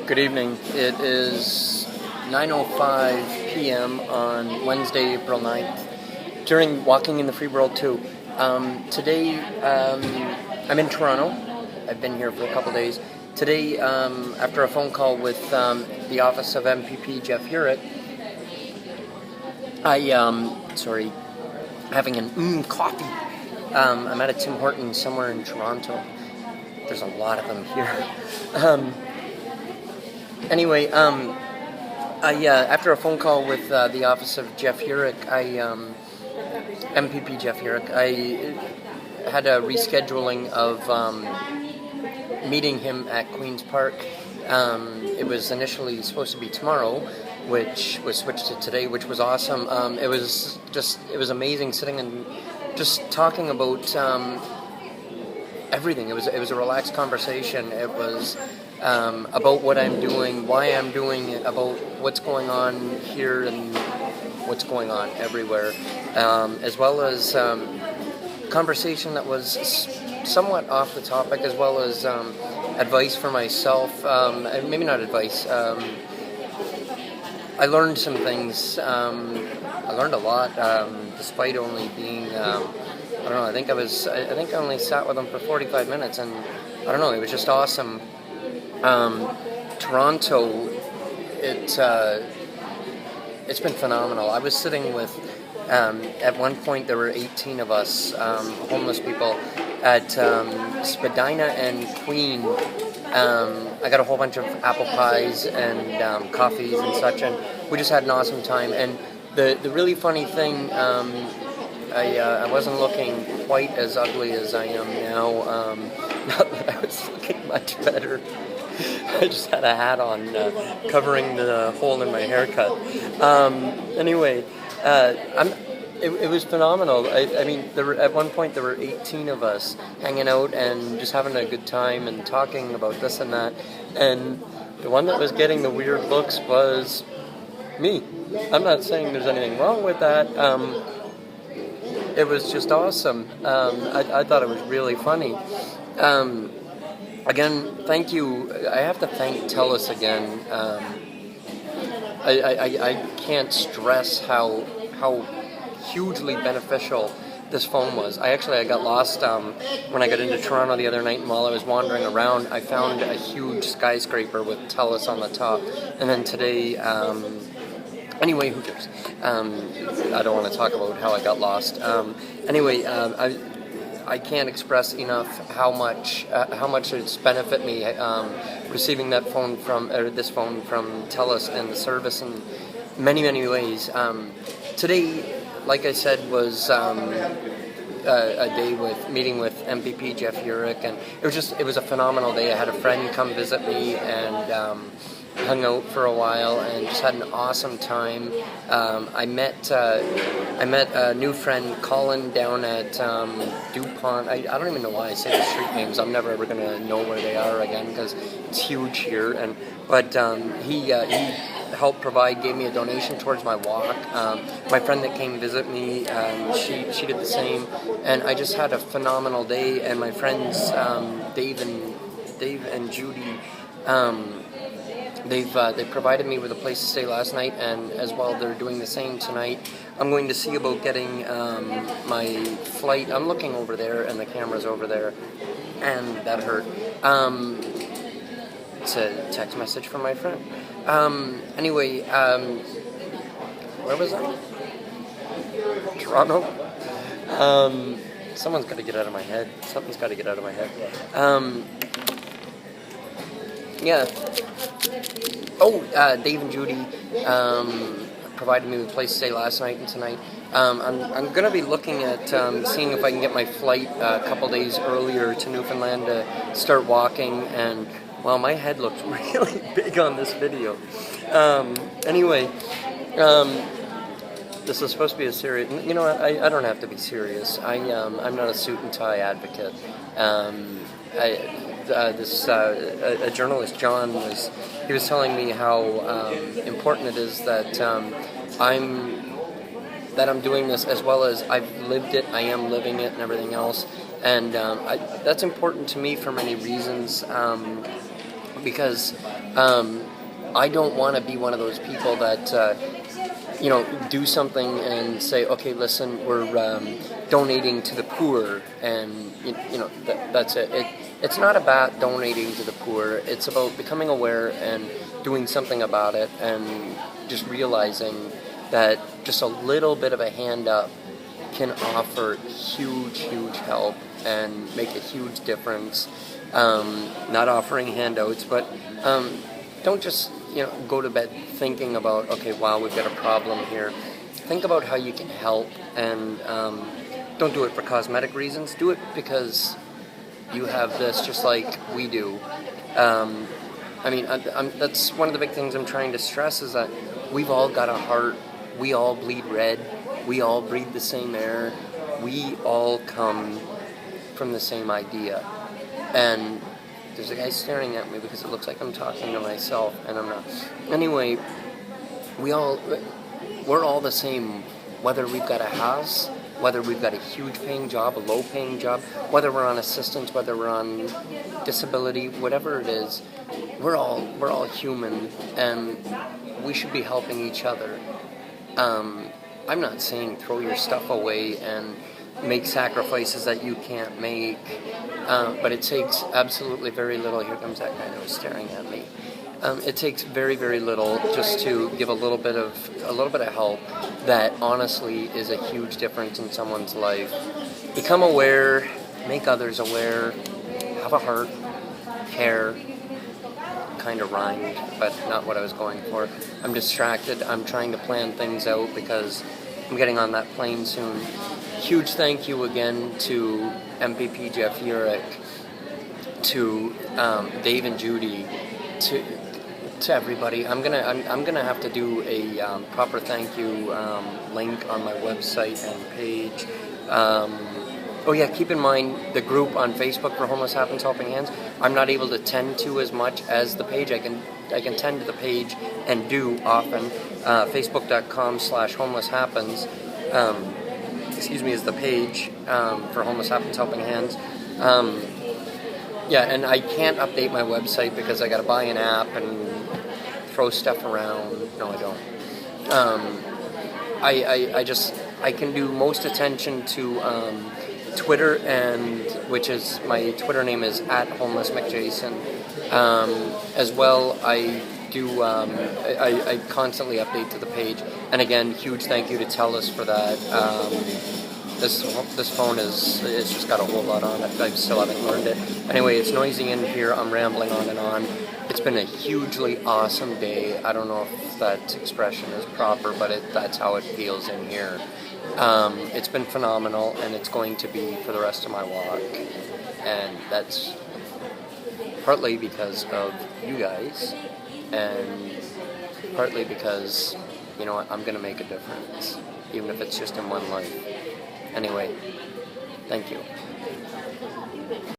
Good evening. It is 9:05 p.m. on Wednesday, April 9th, during Walking in the Free World 2. Today, I'm in Toronto. I've been here for a couple days. Today, after a phone call with the office of MPP Jeff Yurek, having an coffee. I'm at a Tim Hortons somewhere in Toronto. There's a lot of them here. Anyway, after a phone call with the office of Jeff Yurek, MPP Jeff Yurek, I had a rescheduling of meeting him at Queen's Park. It was initially supposed to be tomorrow, which was switched to today, which was awesome. It was amazing sitting and just talking about everything. It was a relaxed conversation. It was about what I'm doing, why I'm doing it, about what's going on here and what's going on everywhere, as well as conversation that was somewhat off the topic, as well as advice for myself. Maybe not advice. I learned some things. I learned a lot, despite only being. I don't know. I think I only sat with him for 45 minutes, and I don't know. It was just awesome. Toronto, it's been phenomenal. I was sitting with, at one point there were 18 of us, homeless people, at Spadina and Queen. I got a whole bunch of apple pies and coffees and such, and we just had an awesome time. And the really funny thing, I wasn't looking quite as ugly as I am now. Not that I was looking much better. I just had a hat on covering the hole in my haircut. Anyway, it was phenomenal. I mean, at one point there were 18 of us hanging out and just having a good time and talking about this and that. And the one that was getting the weird looks was me. I'm not saying there's anything wrong with that. It was just awesome. I thought it was really funny. Again, thank you. I have to thank TELUS again. I can't stress how hugely beneficial this phone was. I got lost when I got into Toronto the other night, and while I was wandering around, I found a huge skyscraper with TELUS on the top. And then today, anyway, who cares? I don't want to talk about how I got lost. I can't express enough how much it's benefited me receiving this phone from TELUS and the service in many, many ways. Today, like I said, was a day with meeting with MPP Jeff Yurek, and it was a phenomenal day. I had a friend come visit me and hung out for a while and just had an awesome time. I met a new friend, Colin, down at DuPont. I don't even know why I say the street names. I'm never ever going to know where they are again because it's huge here. But he helped gave me a donation towards my walk. My friend that came visit me, she did the same. And I just had a phenomenal day. And my friends, Dave and Judy, They've provided me with a place to stay last night, and as well, they're doing the same tonight. I'm going to see about getting my flight. I'm looking over there, and the camera's over there, and that hurt. It's a text message from my friend. Anyway, where was I? Toronto? Someone's got to get out of my head. Something's got to get out of my head. Yeah. Dave and Judy provided me with a place to stay last night and tonight. I'm going to be looking at seeing if I can get my flight a couple days earlier to Newfoundland to start walking. And, well, my head looks really big on this video. Anyway, this is supposed to be a serious... You know what? I don't have to be serious. I'm not a suit and tie advocate. A journalist, John, was telling me how important it is that I'm doing this, as well as I've lived it, I am living it, and everything else. And that's important to me for many reasons. because I don't want to be one of those people that do something and say, okay, listen, we're donating to the poor, and that's it. It's not about donating to the poor. It's about becoming aware and doing something about it, and just realizing that just a little bit of a hand up can offer huge help and make a huge difference. Not offering handouts, but don't just go to bed thinking about, okay, wow, we've got a problem here. Think about how you can help, and don't do it for cosmetic reasons. Do it because you have this, just like we do. That's one of the big things I'm trying to stress, is that we've all got a heart. We all bleed red. We all breathe the same air. We all come from the same idea. And there's a guy staring at me because it looks like I'm talking to myself, and I'm not. Anyway, we're all the same, whether we've got a house, whether we've got a huge paying job, a low paying job, whether we're on assistance, whether we're on disability, whatever it is, we're all human, and we should be helping each other. I'm not saying throw your stuff away and make sacrifices that you can't make, but it takes absolutely very little. Here comes that guy that was staring at me. It takes very little just to give a little bit of help that honestly is a huge difference in someone's life. Become aware, make others aware, have a heart, care. Kind of rhymed, but not what I was going for. I'm distracted. I'm trying to plan things out because I'm getting on that plane soon. Huge thank you again to MPP Jeff Yurek, to Dave and Judy, to everybody. I'm gonna have to do a proper thank you link on my website and page. Keep in mind the group on Facebook for Homeless Happens Helping Hands. I'm not able to tend to as much as the page. I can tend to the page and do often. Facebook.com/homelesshappens is the page for Homeless Happens Helping Hands. And I can't update my website because I got to buy an app and throw stuff around. No, I don't. I can do most attention to Twitter, and which is my Twitter name is @homelessmcjason. As well, I do. I constantly update to the page, and again, huge thank you to Telus for that. This phone it's just got a whole lot on it. I still haven't learned it. Anyway, it's noisy in here. I'm rambling on and on. It's been a hugely awesome day. I don't know if that expression is proper, but that's how it feels in here. It's been phenomenal, and it's going to be for the rest of my walk. And that's partly because of you guys, and partly because, I'm going to make a difference, even if it's just in one life. Anyway, thank you.